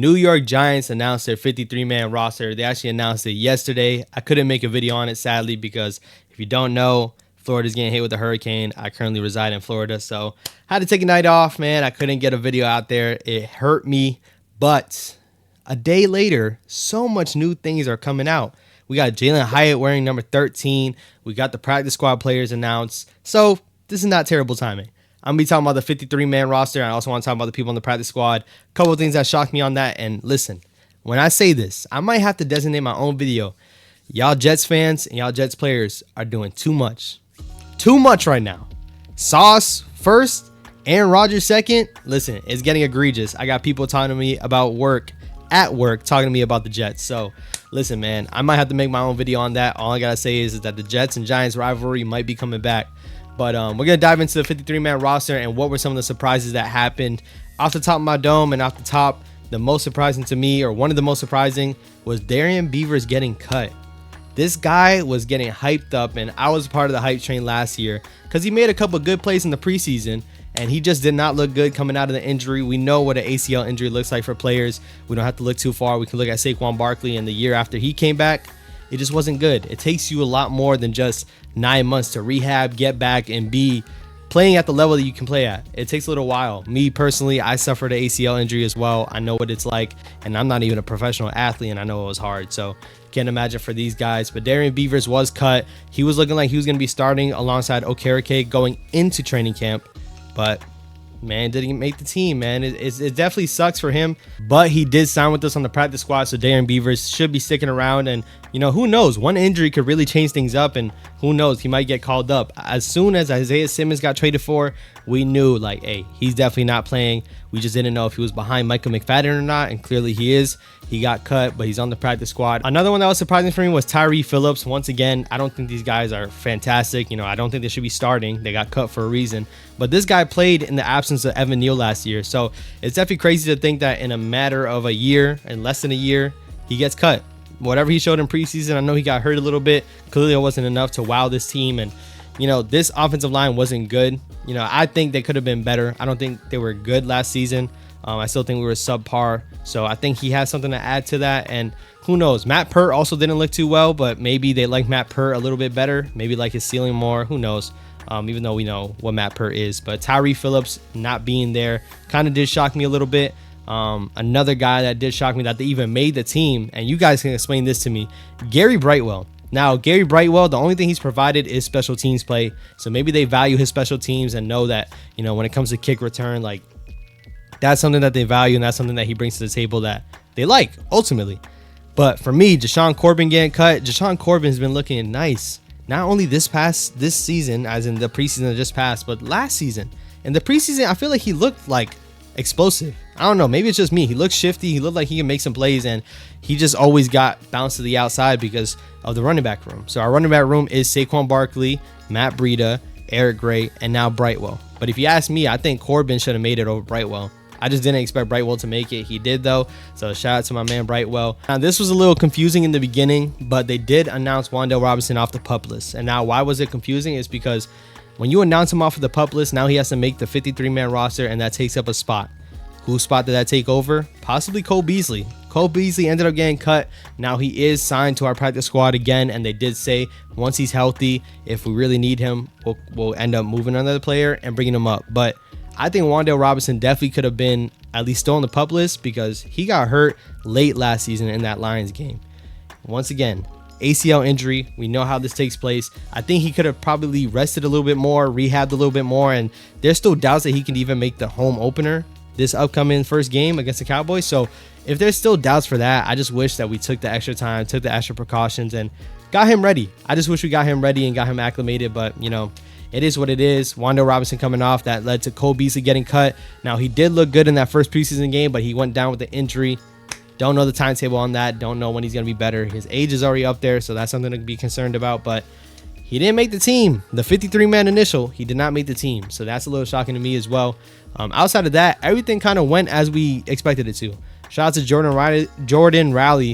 New York Giants announced their 53-man roster. They actually announced it yesterday. I couldn't make a video on it, sadly, because if you don't know, Florida's getting hit with a hurricane. I currently reside in Florida, so I had to take a night off, man. I couldn't get a video out there. It hurt me, but a day later, so much new things are coming out. We got Jalen Hyatt wearing number 13. We got the practice squad players announced. So this is not terrible timing. I'm going to be talking about the 53-man roster. I also want to talk about the people on the practice squad. A couple of things that shocked me on that. And listen, when I say this, I might have to designate my own video. Y'all Jets fans and y'all Jets players are doing too much. Too much right now. Sauce first, Aaron Rodgers second. Listen, it's getting egregious. I got people talking to me about at work, talking to me about the Jets. So listen, man, I might have to make my own video on that. All I got to say is that the Jets and Giants rivalry might be coming back. But we're going to dive into the 53-man roster and what were some of the surprises that happened. Off the top of my dome and off the top, the most surprising to me, or one of the most surprising, was Beavers getting cut. This guy was getting hyped up, and I was part of the hype train last year because he made a couple of good plays in the preseason, and he just did not look good coming out of the injury. We know what an ACL injury looks like for players. We don't have to look too far. We can look at Saquonbarkley in the year after he came back. It just wasn't good. It takes you a lot more than just 9 months to rehab, get back, and be playing at the level that you can play at. It takes a little while. Me personally, I suffered an ACL injury as well. I know what it's like, and I'm not even a professional athlete, and I know it was hard. So can't imagine for these guys. But Beavers was cut. He was looking like he was going to be starting alongside Okereke going into training camp, but man, didn't make the team, man. It definitely sucks for him, but he did sign with us on the practice squad, so Beavers should be sticking around. And who knows, one injury could really change things up, and who knows, he might get called up. As soon as Isaiah Simmons got traded for, we knew, like, hey, he's definitely not playing. We just didn't know if he was behind Michael McFadden or not, and clearly he is. He got cut, but he's on the practice squad. Another one that was surprising for me was Tyree Phillips. Once again, I don't think these guys are fantastic. I don't think they should be starting. They got cut for a reason. But this guy played in the absence of Evan Neal last year. So it's definitely crazy to think that in a matter of a year, in less than a year, he gets cut. Whatever he showed in preseason, I know he got hurt a little bit. Clearly it wasn't enough to wow this team. And, this offensive line wasn't good. I think they could have been better. I don't think they were good last season. I still think we were subpar. So I think he has something to add to that. And who knows? Matt Pert also didn't look too well, but maybe they like Matt Pert a little bit better. Maybe like his ceiling more. Who knows? Even though we know what Matt Pert is. But Tyree Phillips not being there kind of did shock me a little bit. Another guy that did shock me that they even made the team, and you guys can explain this to me, Gary Brightwell. Now, Gary Brightwell, the only thing he's provided is special teams play. So maybe they value his special teams and know that, when it comes to kick return, like, that's something that they value, and that's something that he brings to the table that they like, ultimately. But for me, Jashaun Corbin getting cut, Jashaun Corbin has been looking nice. Not only this season, as in the preseason that just passed, but last season. In the preseason, I feel like he looked like explosive. I don't know, maybe it's just me. He looked shifty. He looked like he can make some plays, and he just always got bounced to the outside because of the running back room. So our running back room is Saquon Matt Breida, Eric Gray, and now Brightwell. But if you ask me, I think Corbin should have made it over Brightwell. I just didn't expect Brightwell to make it. He did, though. So shout out to my man Brightwell. Now, this was a little confusing in the beginning, but they did announce Wan'Dale Robinson off the PUP list. And now why was it confusing? It's because when you announce him off of the PUP list, now he has to make the 53-man roster, and that takes up a spot. Whose spot did that take over? Possibly Cole Beasley. Cole Beasley ended up getting cut. Now he is signed to our practice squad again, and they did say once he's healthy, if we really need him, we'll end up moving another player and bringing him up. But I think Wan'Dale Robinson definitely could have been at least still on the PUP list because he got hurt late last season in that Lions game. Once again, ACL injury. We know how this takes place. I think he could have probably rested a little bit more, rehabbed a little bit more, and there's still doubts that he can even make the home opener this upcoming first game against the Cowboys. So if there's still doubts for that, I just wish that we took the extra time, took the extra precautions, and got him ready. I just wish we got him ready and got him acclimated, but it is what it is. Wan'Dale Robinson coming off, that led to Cole Beasley getting cut. Now, he did look good in that first preseason game, but he went down with the injury. Don't know the timetable on that. Don't know when he's going to be better. His age is already up there, so that's something to be concerned about, but he didn't make the team. The 53-man initial, he did not make the team, so that's a little shocking to me as well. Outside of that, everything kind of went as we expected it to. Shout out to Jordan Riley.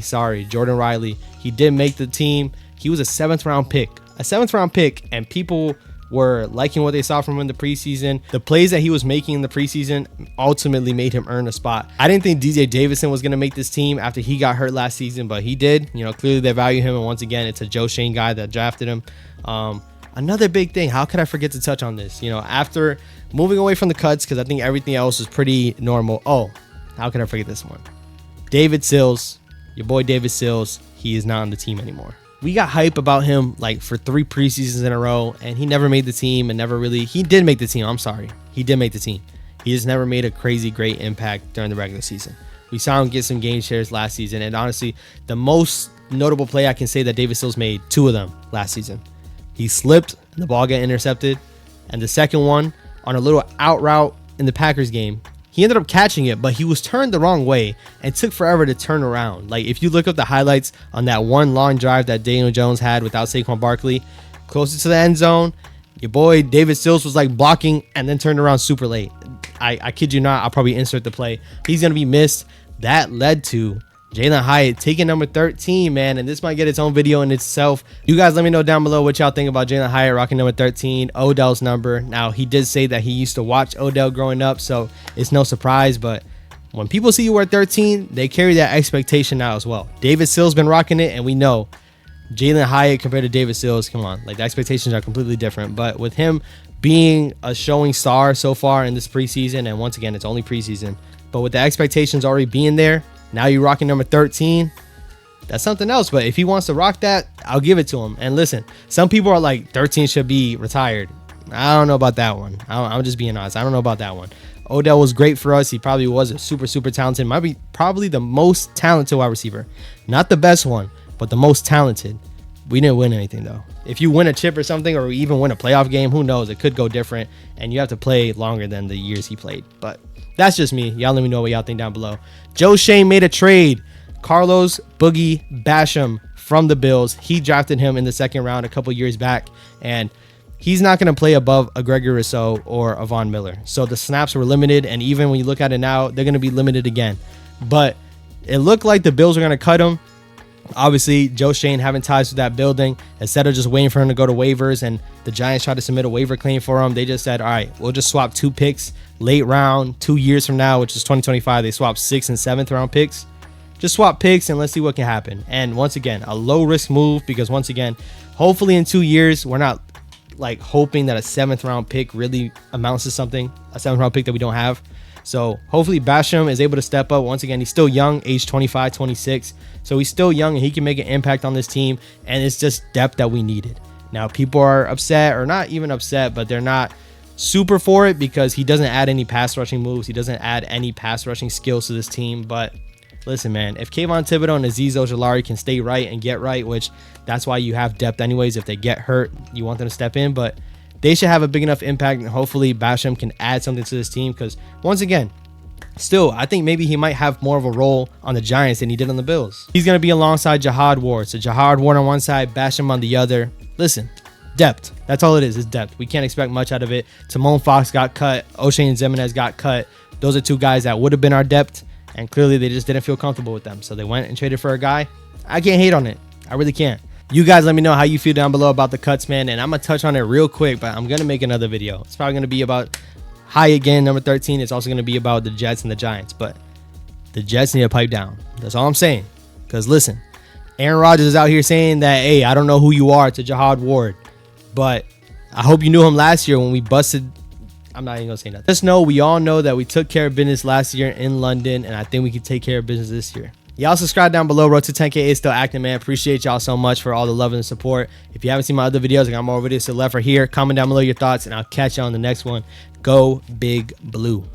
He did make the team. He was a seventh round pick, and people were liking what they saw from him in the preseason. The plays that he was making in the preseason ultimately made him earn a spot. I didn't think DJ Davison was going to make this team after he got hurt last season, but he did. You know, clearly they value him, and once again, it's a Joe Schoen guy that drafted him. Another big thing, how could I forget to touch on this? You know, after moving away from the cuts, because I think everything else is pretty normal. Oh, how could I forget this one? David Sills, your boy David Sills, he is not on the team anymore. We got hype about him like for 3 preseasons in a row, and he never made the team, and he did make the team. I'm sorry. He did make the team. He just never made a crazy great impact during the regular season. We saw him get some game shares last season, and honestly, the most notable play I can say that David Sills made, 2 of them last season. He slipped and the ball got intercepted, and the second one on a little out route in the Packers game, he ended up catching it, but he was turned the wrong way and took forever to turn around. Like, if you look up the highlights on that one long drive that Daniel Jones had without Saquon closer to the end zone, your boy David Sills was like blocking and then turned around super late. I kid you not, I'll probably insert the play. He's going to be missed. That led to Jalen Hyatt taking number 13, man, and this might get its own video in itself. You guys let me know down below what y'all think about Jalen Hyatt rocking number 13, Odell's number. Now, he did say that he used to watch Odell growing up, so it's no surprise, but when people see you wear 13, they carry that expectation now as well. David Sills been rocking it, and we know Jalen Hyatt compared to David Sills, come on, like the expectations are completely different. But with him being a showing star so far in this preseason, and once again, it's only preseason, but with the expectations already being there, now you're rocking number 13. That's something else. But if he wants to rock that, I'll give it to him. And listen, some people are like 13 should be retired. I don't know about that one. I'm just being honest. I don't know about that one. Odell was great for us. He probably was a super talented. Might be probably the most talented wide receiver. Not the best one, but the most talented. We didn't win anything though. If you win a chip or something, or even win a playoff game, who knows? It could go different. And you have to play longer than the years he played. But that's just me. Y'all let me know what y'all think down below. Joe Schoen made a trade. Carlos Boogie Basham from the Bills. He drafted him in the 2nd round a couple years back, and he's not going to play above a Gregory Rousseau or a Von Miller. So the snaps were limited, and even when you look at it now, they're going to be limited again. But it looked like the Bills were going to cut him. Obviously, Joe Schoen having ties with that building. Instead of just waiting for him to go to waivers and the Giants tried to submit a waiver claim for him, they just said, all right, we'll just swap 2 picks late round 2 years from now, which is 2025. They swapped 6th and 7th round picks. Just swap picks and let's see what can happen. And once again, a low risk move, because once again, hopefully in 2 years, we're not like hoping that a 7th round pick really amounts to something, a 7th round pick that we don't have. So hopefully Basham is able to step up. Once again, he's still young, age 25, 26. So he's still young and he can make an impact on this team. And it's just depth that we needed. Now, people are upset, or not even upset, but they're not super for it because he doesn't add any pass rushing moves. He doesn't add any pass rushing skills to this team. But listen, man, if Kayvon Thibodeau and Azeez Ojulari can stay right and get right, which that's why you have depth anyways. If they get hurt, you want them to step in. But they should have a big enough impact, and hopefully Basham can add something to this team, because once again, still, I think maybe he might have more of a role on the Giants than he did on the Bills. He's going to be alongside Jihad Ward. So Jihad Ward on one side, Basham on the other. Listen, depth. That's all it is depth. We can't expect much out of it. Timon Fox got cut. O'Shane Zimenez got cut. Those are 2 guys that would have been our depth, and clearly they just didn't feel comfortable with them. So they went and traded for a guy. I can't hate on it. I really can't. You guys let me know how you feel down below about the cuts, man. And I'm going to touch on it real quick, but I'm going to make another video. It's probably going to be about Hyatt again, number 13. It's also going to be about the Jets and the Giants. But the Jets need to pipe down. That's all I'm saying. Because listen, Aaron Rodgers is out here saying that, hey, I don't know who you are to Jihad Ward. But I hope you knew him last year when we busted. I'm not even going to say nothing. Just know, we all know that we took care of business last year in London. And I think we can take care of business this year. Y'all subscribe down below. Road to 10K is still active, man. Appreciate y'all so much for all the love and support. If you haven't seen my other videos, I got more videos to the left or here. Comment down below your thoughts, and I'll catch you on the next one. Go Big Blue.